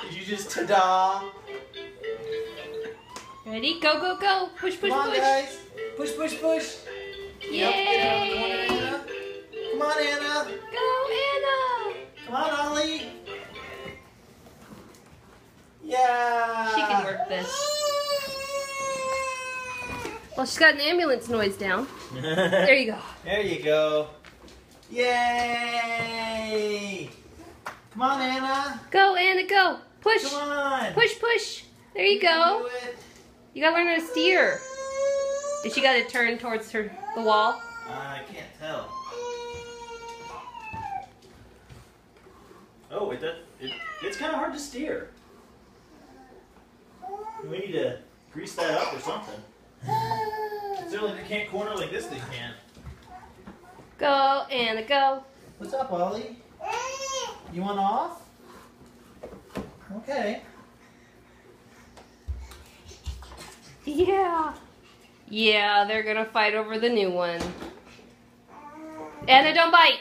Did you just ta-da? Ready? Go, go, go. Push, push, Come on, push. guys. Push, push, push. Yay. Yep. Come on, Anna. Go, Anna. Come on, Ollie. Yeah. She can work this. Well, she's got an ambulance noise down. There you go. There you go. Yay. Come on, Anna. Go, Anna, go. Push. Come on. Push, push. There you go. Do it. You gotta learn how to steer. Did she gotta turn towards the wall? I can't tell. Oh, it's kind of hard to steer. We need to grease that up or something. Certainly they can't corner like this thing can. Go, Anna, go. What's up, Ollie? You want off? Okay. Yeah. Yeah, they're gonna fight over the new one. Anna, don't bite.